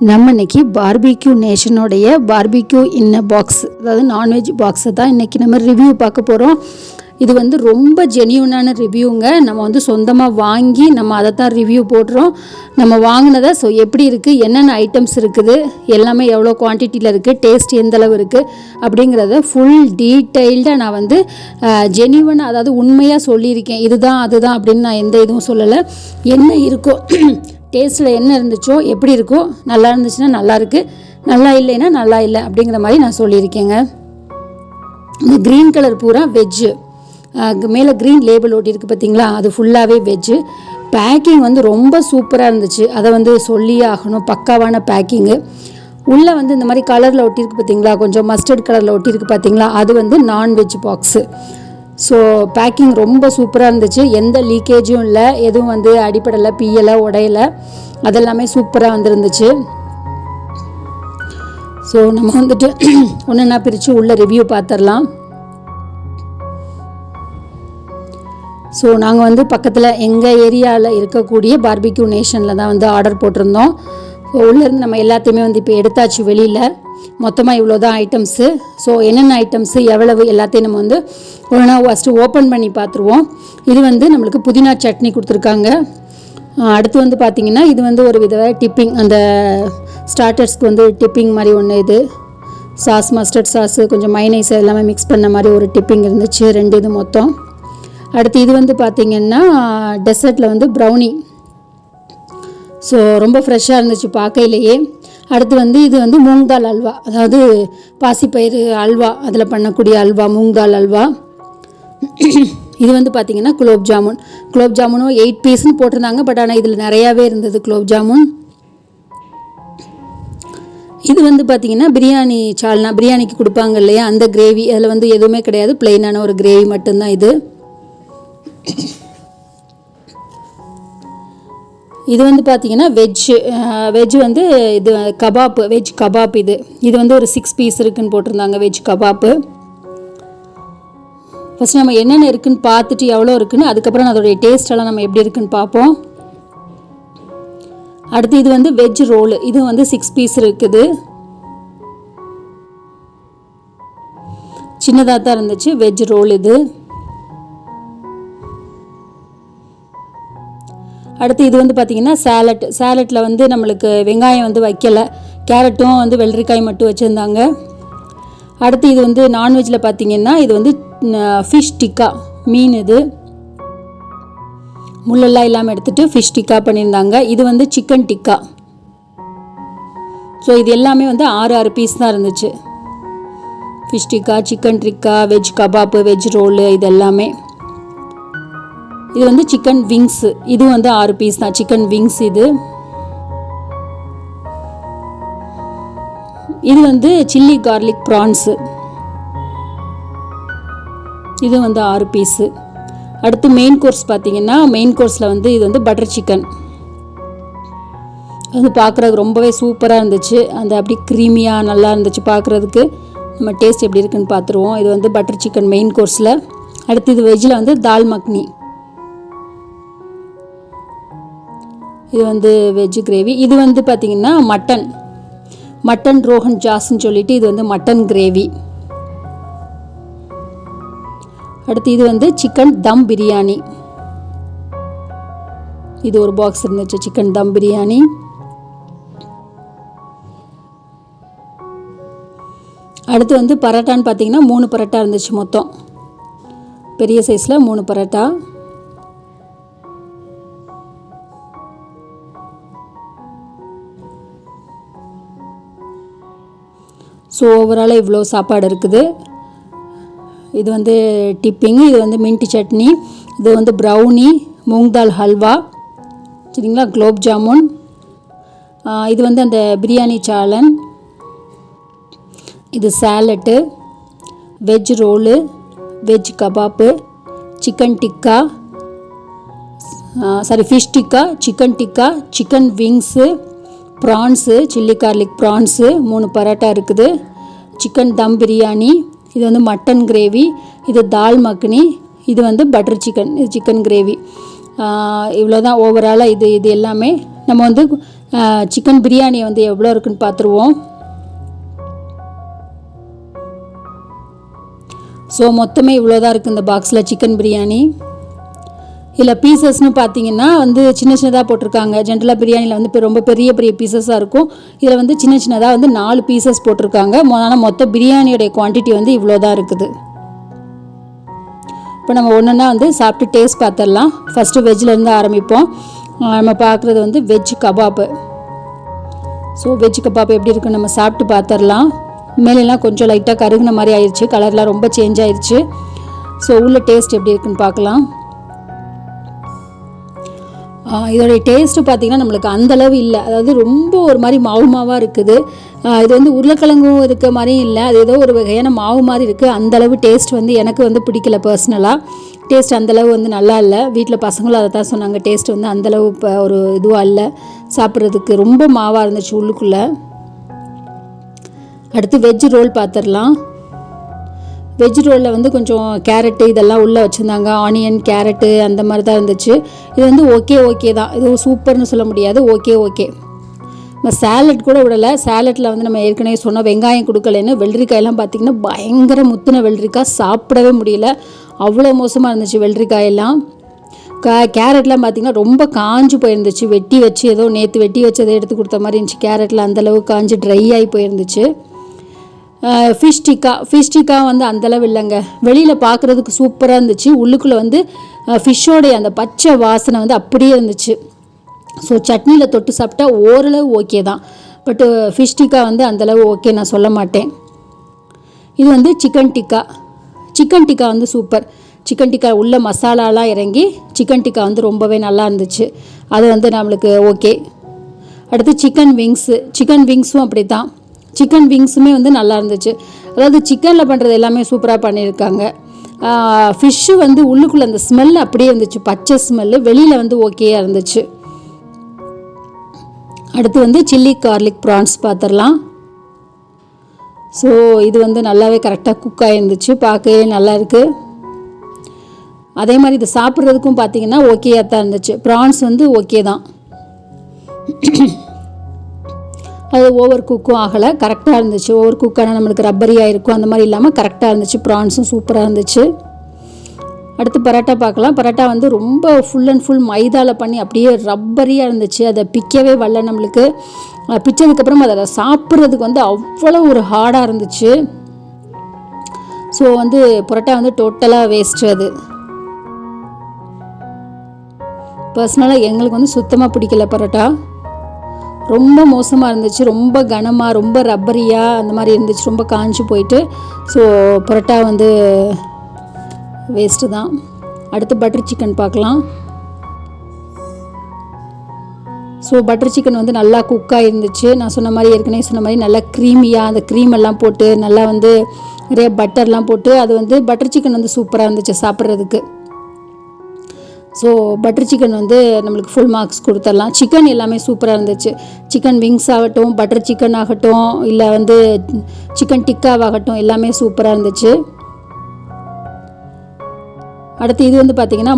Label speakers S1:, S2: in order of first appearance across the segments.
S1: நம்ம இன்றைக்கி barbecue நேஷனோடைய barbecue இன் box, அதாவது நான்வெஜ் பாக்ஸை தான் இன்றைக்கி நம்ம ரிவ்யூ பார்க்க போகிறோம். இது வந்து ரொம்ப ஜெனியூனான ரிவ்யூங்க. நம்ம வந்து சொந்தமாக வாங்கி நம்ம அதை தான் ரிவ்யூ போடுறோம். நம்ம வாங்கினதை எப்படி இருக்குது, என்னென்ன ஐட்டம்ஸ் இருக்குது, எல்லாமே எவ்வளோ குவான்டிட்டியில் இருக்குது, டேஸ்ட் எந்தளவு இருக்குது அப்படிங்கிறத ஃபுல் டீட்டெயில்டாக நான் வந்து ஜெனியூனாக, அதாவது உண்மையாக சொல்லியிருக்கேன். இதுதான் அதுதான் அப்படின்னு நான் எந்த இதுவும் சொல்லலை. என்ன இருக்கோ டேஸ்ட்டில் என்ன இருந்துச்சோ, எப்படி இருக்கோ, நல்லா இருந்துச்சுன்னா நல்லா இருக்குது, நல்லா இல்லைன்னா நல்லா இல்லை அப்படிங்கிற மாதிரி நான் சொல்லியிருக்கேங்க. இந்த க்ரீன் கலர் பூரா வெஜ்ஜு, மேலே க்ரீன் லேபிள் ஓட்டியிருக்கு பார்த்தீங்களா, அது ஃபுல்லாகவே வெஜ்ஜு. பேக்கிங் வந்து ரொம்ப சூப்பராக இருந்துச்சு, அதை வந்து சொல்லியே ஆகணும். பக்காவான பேக்கிங்கு. உள்ளே வந்து இந்த மாதிரி கலரில் ஒட்டியிருக்கு பார்த்தீங்களா, கொஞ்சம் மஸ்டர்ட் கலரில் ஒட்டியிருக்கு பார்த்தீங்களா, அது வந்து நான்வெஜ் பாக்ஸு. ஸோ பேக்கிங் ரொம்ப சூப்பராக இருந்துச்சு. எந்த லீக்கேஜும் இல்லை, எதுவும் வந்து அடிப்படலை, பீயலை, உடையலை, அதெல்லாமே சூப்பராக வந்துருந்துச்சு. ஸோ நம்ம வந்துட்டு ஒன்றுன்னா பிரித்து உள்ள ரிவ்யூ பார்த்துடலாம். ஸோ நாங்கள் வந்து பக்கத்தில் எங்கள் ஏரியாவில் இருக்கக்கூடிய பார்பிக்யூ நேஷனில் தான் வந்து ஆர்டர் போட்டிருந்தோம். ஸோ உள்ளேருந்து நம்ம எல்லாத்தையுமே வந்து இப்போ எடுத்தாச்சு வெளியில். மொத்தமாக இவ்வளோ தான் ஐட்டம்ஸு. ஸோ என்னென்ன ஐட்டம்ஸு, எவ்வளவு, எல்லாத்தையும் நம்ம வந்து ஒன்றா ஃபஸ்ட்டு ஓப்பன் பண்ணி பார்த்துருவோம். இது வந்து நம்மளுக்கு புதினா சட்னி கொடுத்துருக்காங்க. அடுத்து வந்து பார்த்திங்கன்னா இது வந்து ஒரு வித டிப்பிங், அந்த ஸ்டார்டர்ஸ்க்கு வந்து டிப்பிங் மாதிரி ஒன்று. இது சாஸ், மஸ்டர்ட் சாஸு, கொஞ்சம் மைனஸ் எல்லாமே மிக்ஸ் பண்ண மாதிரி ஒரு டிப்பிங் இருந்துச்சு. 2 இது மொத்தம். அடுத்து இது வந்து பார்த்திங்கன்னா டெசர்ட்டில் வந்து ப்ரௌனி. ஸோ ரொம்ப ஃப்ரெஷ்ஷாக இருந்துச்சு பார்க்கையிலேயே. அடுத்து வந்து இது வந்து மூங்தால் அல்வா, அதாவது பாசிப்பயிறு அல்வா, அதில் பண்ணக்கூடிய அல்வா, மூங்தால் அல்வா. இது வந்து பார்த்திங்கன்னா குலோப் ஜாமுன். குலோப் ஜாமுனும் 8 பீஸ்ன்னு போட்டிருந்தாங்க, பட் ஆனால் இதில் நிறையாவே இருந்தது குலோப் ஜாமுன். இது வந்து பார்த்திங்கன்னா பிரியாணி சால்னா, பிரியாணிக்கு கொடுப்பாங்க இல்லையா, அந்த கிரேவி. அதில் வந்து எதுவுமே கிடையாது, பிளெயினான ஒரு கிரேவி மட்டும்தான் இது. இது வந்து பார்த்திங்கன்னா வெஜ் வந்து இது கபாப்பு, வெஜ் கபாப். இது வந்து ஒரு 6 பீஸ் இருக்குதுன்னு போட்டிருந்தாங்க, வெஜ் கபாப்பு. ஃபஸ்ட் நம்ம என்னென்ன இருக்குதுன்னு பார்த்துட்டு எவ்வளோ இருக்குதுன்னு, அதுக்கப்புறம் அதோடைய டேஸ்டெல்லாம் நம்ம எப்படி இருக்குதுன்னு பார்ப்போம். அடுத்து இது வந்து வெஜ் ரோலு. இது வந்து 6 பீஸ் இருக்குது. சின்னதாக தான் இருந்துச்சு வெஜ் ரோல் இது. அடுத்து இது வந்து பார்த்திங்கன்னா சேலட்டில் வந்து நம்மளுக்கு வெங்காயம் வந்து வைக்கலை, கேரட்டும் வந்து வெள்ளரிக்காய் மட்டும் வச்சுருந்தாங்க. அடுத்து இது வந்து நான்வெஜ்ஜில் பார்த்திங்கன்னா இது வந்து ஃபிஷ் டிக்கா, மீன். இது முள்ளெல்லாம் இல்லாமல் எடுத்துகிட்டு ஃபிஷ் டிக்கா பண்ணியிருந்தாங்க. இது வந்து சிக்கன் டிக்கா. ஸோ இது எல்லாமே வந்து 6 பீஸ் தான் இருந்துச்சு. Fish tikka, chicken tikka, veg kebab, veg roll, இது எல்லாமே. இது வந்து சிக்கன் விங்ஸு. இது வந்து 6 பீஸ் தான் சிக்கன் விங்ஸ். இது வந்து சில்லி கார்லிக் ப்ரான்ஸு. இது வந்து 6 பீஸு. அடுத்து மெயின் கோர்ஸ் பார்த்திங்கன்னா, மெயின் கோர்ஸில் வந்து இது வந்து பட்டர் சிக்கன். அது பார்க்குறதுக்கு ரொம்பவே சூப்பராக இருந்துச்சு. அந்த அப்படி க்ரீமியாக நல்லா இருந்துச்சு பார்க்குறதுக்கு. நம்ம டேஸ்ட் எப்படி இருக்குன்னு பார்த்துருவோம். இது வந்து பட்டர் சிக்கன் மெயின் கோர்ஸில். அடுத்து இது வெஜ்ஜில் வந்து தால் மக்னி. இது வந்து வெஜ் கிரேவி. இது வந்து பார்த்திங்கன்னா மட்டன் ரோகன் ஜாஸ்ன்னு சொல்லிட்டு, இது வந்து மட்டன் கிரேவி. அடுத்து இது வந்து சிக்கன் தம் பிரியாணி. இது ஒரு பாக்ஸ் இருந்துச்சு, சிக்கன் தம் பிரியாணி. அடுத்து வந்து பரோட்டான்னு பார்த்திங்கன்னா 3 பரோட்டா இருந்துச்சு மொத்தம், பெரிய சைஸில் 3 பரோட்டா. ஸோ ஓவராலாக இவ்வளோ சாப்பாடு இருக்குது. இது வந்து டிப்பிங்கு. இது வந்து மின்ட் சட்னி. இது வந்து ப்ரௌனி, மூங்தால் ஹல்வா, சரிங்களா, குலோப் ஜாமுன். இது வந்து அந்த பிரியாணி சாலன். இது salad, veg roll, veg kebab, chicken tikka, fish tikka, chicken tikka, chicken wings, prawns, chilli garlic prawns, 3 parotta இருக்குது, சிக்கன் தம் பிரியாணி. இது வந்து மட்டன் கிரேவி. இது தால் மக்னி. இது வந்து பட்டர் சிக்கன், இது சிக்கன் கிரேவி. இவ்வளோ தான் ஓவராலாக. இது எல்லாமே நம்ம வந்து சிக்கன் பிரியாணி வந்து எவ்வளோ இருக்குன்னு பார்த்துருவோம். ஸோ மொத்தமே இவ்வளோ தான் இருக்குது இந்த பாக்ஸில் சிக்கன் பிரியாணி. இதில் பீசஸ்னு பார்த்தீங்கன்னா வந்து சின்ன சின்னதாக போட்டிருக்காங்க. ஜென்ரலாக பிரியாணியில் வந்து ரொம்ப பெரிய பெரிய பீசஸாக இருக்கும். இதில் வந்து சின்ன சின்னதாக வந்து 4 பீசஸ் போட்டிருக்காங்க. ஆனால் மொத்த பிரியாணியோடைய குவான்டிட்டி வந்து இவ்வளோ தான் இருக்குது. இப்போ நம்ம ஒன்றுன்னா வந்து சாப்பிட்டு டேஸ்ட் பார்த்துடலாம். ஃபஸ்ட்டு வெஜ்ஜிலேருந்து ஆரம்பிப்போம். நம்ம பார்க்குறது வந்து veg kebab. So veg kebab எப்படி இருக்குன்னு நம்ம சாப்பிட்டு பார்த்துடலாம். மேலெல்லாம் கொஞ்சம் லைட்டாக கருகுன மாதிரி ஆயிடுச்சு, கலர்லாம் ரொம்ப சேஞ்ச் ஆயிடுச்சு. ஸோ உள்ள டேஸ்ட் எப்படி இருக்குன்னு பார்க்கலாம். இதோடைய டேஸ்ட்டு பார்த்திங்கன்னா நம்மளுக்கு அந்தளவு இல்லை, அதாவது ரொம்ப ஒரு மாதிரி மாவு மாவாக இருக்குது. இது வந்து உருளைக்கிழங்கும் இருக்க மாதிரியும் இல்லை, அது ஏதோ ஒரு வகையான மாவு மாதிரி இருக்குது. அந்தளவு டேஸ்ட் வந்து எனக்கு வந்து பிடிக்கல பர்சனலாக. டேஸ்ட் அந்தளவு வந்து நல்லா இல்லை. வீட்டில் பசங்களும் அதை தான் சொன்னாங்க, டேஸ்ட் வந்து அந்தளவு இப்போ ஒரு இதுவாக இல்லை சாப்பிட்றதுக்கு, ரொம்ப மாவாக இருந்துச்சு உள்ளுக்குள்ளே. அடுத்து வெஜ் ரோல் பார்த்துடலாம். வெஜ் ரோலில் வந்து கொஞ்சம் கேரட்டு இதெல்லாம் உள்ளே வச்சுருந்தாங்க, ஆனியன் கேரட்டு அந்த மாதிரி தான் இருந்துச்சு. இது வந்து ஓகே தான், இது சூப்பர்னு சொல்ல முடியாது, ஓகே. நம்ம சேலட் கூட விடலை. சேலட்டில் வந்து நம்ம ஏற்கனவே சொன்னால் வெங்காயம் கொடுக்கலன்னு. வெள்ளரிக்காயெல்லாம் பார்த்திங்கன்னா பயங்கர முத்தின வெள்ளரிக்காய், சாப்பிடவே முடியல, அவ்வளோ மோசமாக இருந்துச்சு வெள்ளரிக்காயெல்லாம். கேரட்லாம் பார்த்திங்கன்னா ரொம்ப காஞ்சு போயிருந்துச்சு, வெட்டி வச்சு ஏதோ நேற்று வெட்டி வச்சதை எடுத்து கொடுத்த மாதிரி இருந்துச்சு. கேரட்டில் அந்தளவு காஞ்சு ட்ரை ஆகி போயிருந்துச்சு. ஃபிஷ் டிக்கா வந்து அந்தளவு இல்லைங்க. வெளியில் பார்க்குறதுக்கு சூப்பராக இருந்துச்சு, உள்ளுக்குள்ளே வந்து ஃபிஷ்ஷோடைய அந்த பச்சை வாசனை வந்து அப்படியே இருந்துச்சு. ஸோ சட்னியில் தொட்டு சாப்பிட்டா ஓரளவு ஓகே தான், பட்டு ஃபிஷ் டிக்கா வந்து அந்தளவு ஓகே நான் சொல்ல மாட்டேன். இது வந்து சிக்கன் டிக்கா வந்து சூப்பர். சிக்கன் டிக்கா உள்ள மசாலாலாம் இறங்கி சிக்கன் டிக்கா வந்து ரொம்பவே நல்லா இருந்துச்சு, அது வந்து நம்மளுக்கு ஓகே. அடுத்து சிக்கன் விங்ஸும் அப்படி தான். சிக்கன் விங்ஸுமே வந்து நல்லா இருந்துச்சு. அதாவது சிக்கனில் பண்ணுறது எல்லாமே சூப்பராக பண்ணியிருக்காங்க. ஃபிஷ்ஷு வந்து உள்ளுக்குள்ளே அந்த ஸ்மெல் அப்படியே இருந்துச்சு, பச்சை ஸ்மெல்லு. வெளியில் வந்து ஓகேயாக இருந்துச்சு. அடுத்து வந்து சில்லி கார்லிக் ப்ரான்ஸ் பார்த்துடலாம். ஸோ இது வந்து நல்லாவே கரெக்டாக குக் ஆகிருந்துச்சு, பார்க்கவே நல்லா இருக்குது. அதே மாதிரி இது சாப்பிட்றதுக்கும் பார்த்திங்கன்னா ஓகேயாக தான் இருந்துச்சு. ப்ரான்ஸ் வந்து ஓகே தான், அது ஓவர் குக்கும் ஆகலை, கரெக்டாக இருந்துச்சு. ஓவர் குக்கான நம்மளுக்கு ரப்பரியாக இருக்கும், அந்த மாதிரி இல்லாமல் கரெக்டாக இருந்துச்சு. ப்ரான்ஸும் சூப்பராக இருந்துச்சு. அடுத்து பரோட்டா பார்க்கலாம். பரோட்டா வந்து ரொம்ப ஃபுல் அண்ட் ஃபுல் மைதாவில் பண்ணி அப்படியே ரப்பரியாக இருந்துச்சு, அதை பிக்கவே வரல நம்மளுக்கு. பிச்சதுக்கப்புறம் அதை சாப்பிட்றதுக்கு வந்து அவ்வளோ ஒரு ஹார்டாக இருந்துச்சு. ஸோ வந்து பரோட்டா வந்து டோட்டலாக வேஸ்ட்டு. அது பர்சனலாக எங்களுக்கு வந்து சுத்தமாக பிடிக்கல. பரோட்டா ரொம்ப மோசமாக இருந்துச்சு, ரொம்ப கனமாக, ரொம்ப ரப்பரியாக அந்த மாதிரி இருந்துச்சு, ரொம்ப காஞ்சி போயிட்டு. ஸோ பரோட்டா வந்து வேஸ்ட்டு தான். அடுத்து பட்டர் சிக்கன் பார்க்கலாம். ஸோ பட்டர் சிக்கன் வந்து நல்லா குக்காக இருந்துச்சு. நான் சொன்ன மாதிரி ஏற்கனவே சொன்ன மாதிரி நல்லா க்ரீமியாக அந்த க்ரீம் எல்லாம் போட்டு நல்லா வந்து நிறைய பட்டர்லாம் போட்டு அது வந்து பட்டர் சிக்கன் வந்து சூப்பராக இருந்துச்சு சாப்பிட்றதுக்கு. ஸோ பட்டர் சிக்கன் வந்து நம்மளுக்கு ஃபுல் மார்க்ஸ் கொடுத்துடலாம். சிக்கன் எல்லாமே சூப்பராக இருந்துச்சு. சிக்கன் விங்ஸ் ஆகட்டும், பட்டர் சிக்கன் ஆகட்டும், இல்லை வந்து சிக்கன் டிக்காவாகட்டும், எல்லாமே சூப்பராக இருந்துச்சு. அடுத்து இது வந்து பார்த்திங்கன்னா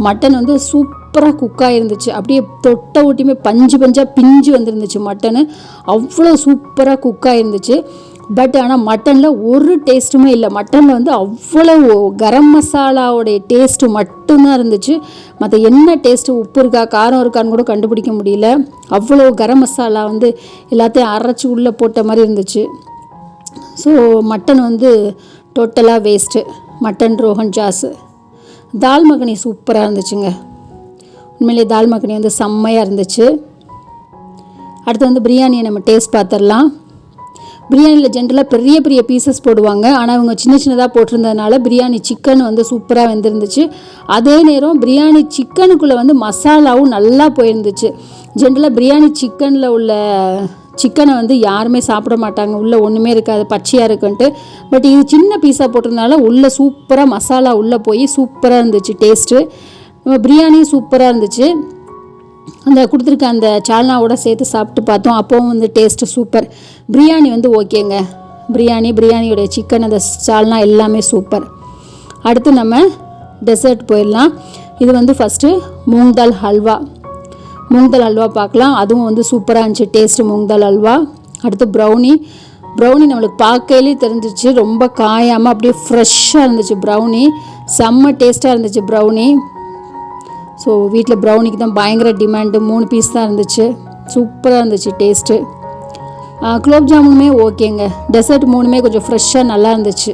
S1: மட்டன் வந்து சூப்பராக குக்காக இருந்துச்சு. அப்படியே தொட்ட ஊட்டியுமே பஞ்சாக பிஞ்சு வந்துருந்துச்சு. மட்டனு அவ்வளோ சூப்பராக குக்காக இருந்துச்சு. பட் ஆனால் மட்டனில் ஒரு டேஸ்ட்டுமே இல்லை. மட்டனில் வந்து அவ்வளோ கரம் மசாலாவுடைய டேஸ்ட்டு மட்டும்தான் இருந்துச்சு. மற்ற என்ன டேஸ்ட்டு, உப்பு இருக்கா காரம் இருக்கான்னு கூட கண்டுபிடிக்க முடியல. அவ்வளோ கரம் மசாலா வந்து எல்லாத்தையும் அரைச்சி உள்ளே போட்ட மாதிரி இருந்துச்சு. ஸோ மட்டன் வந்து டோட்டலாக வேஸ்ட்டு. மட்டன் ரோகன் ஜாஸு. தால் மக்னி சூப்பராக இருந்துச்சுங்க. உண்மையிலே தால் மக்னி வந்து செம்மையாக இருந்துச்சு. அடுத்து வந்து பிரியாணியை நம்ம டேஸ்ட் பார்த்துடலாம். பிரியாணியில் ஜென்ரலாக பெரிய பெரிய பீசஸ் போடுவாங்க, ஆனால் இவங்க சின்ன சின்னதாக போட்டிருந்ததுனால பிரியாணி சிக்கன் வந்து சூப்பராக வெந்திருந்துச்சு. அதே நேரம் பிரியாணி சிக்கனுக்குள்ளே வந்து மசாலாவும் நல்லா போயிருந்துச்சு. ஜென்ரலாக பிரியாணி சிக்கனில் உள்ள சிக்கனை வந்து யாருமே சாப்பிட மாட்டாங்க, உள்ளே ஒன்றுமே இருக்காது, பச்சையாக இருக்குன்ட்டு. பட் இது சின்ன பீஸாக போட்டிருந்தனால உள்ளே சூப்பராக மசாலா உள்ளே போய் சூப்பராக இருந்துச்சு டேஸ்ட்டு. பிரியாணியும் சூப்பராக இருந்துச்சு. அந்த கொடுத்துருக்க அந்த சால்னாவோட சேர்த்து சாப்பிட்டு பார்த்தோம், அப்போவும் வந்து டேஸ்ட்டு சூப்பர். பிரியாணி வந்து ஓகேங்க. பிரியாணியோடைய சிக்கன் அந்த சால்னா எல்லாமே சூப்பர். அடுத்து நம்ம டெசர்ட் போயிடலாம். இது வந்து ஃபஸ்ட்டு மூங் தால் ஹல்வா. மூங் தால் அல்வா பார்க்கலாம். அதுவும் வந்து சூப்பராக இருந்துச்சு டேஸ்ட்டு மூங் தால் அல்வா. அடுத்து ப்ரௌனி நம்மளுக்கு பார்க்கையிலே தெரிஞ்சிச்சு, ரொம்ப காயாமல் அப்படியே ஃப்ரெஷ்ஷாக இருந்துச்சு ப்ரௌனி. செம்ம டேஸ்ட்டாக இருந்துச்சு ப்ரௌனி. ஸோ வீட்டில் ப்ரௌனிக்கு தான் பயங்கர டிமாண்டு. 3 பீஸ் தான் இருந்துச்சு. சூப்பராக இருந்துச்சு டேஸ்ட்டு. குலோப் ஜாமுனுமே ஓகேங்க. டெசர்ட் 3மே கொஞ்சம் ஃப்ரெஷ்ஷாக நல்லா இருந்துச்சு.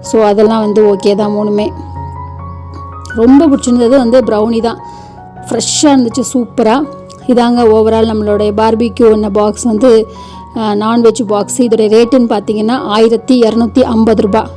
S1: ஸோ அதெல்லாம் வந்து ஓகே தான் 3மே. ரொம்ப பிடிச்சிருந்தது வந்து ப்ரௌனி தான். ஃப்ரெஷ்ஷாக இருந்துச்சு சூப்பராக. இதாங்க ஓவரால் நம்மளுடைய பார்பிக்யூ என்ன பாக்ஸ் வந்து நான்வெஜ் பாக்ஸ். இதோடைய ரேட்டுன்னு பார்த்தீங்கன்னா 1250 ரூபாய்.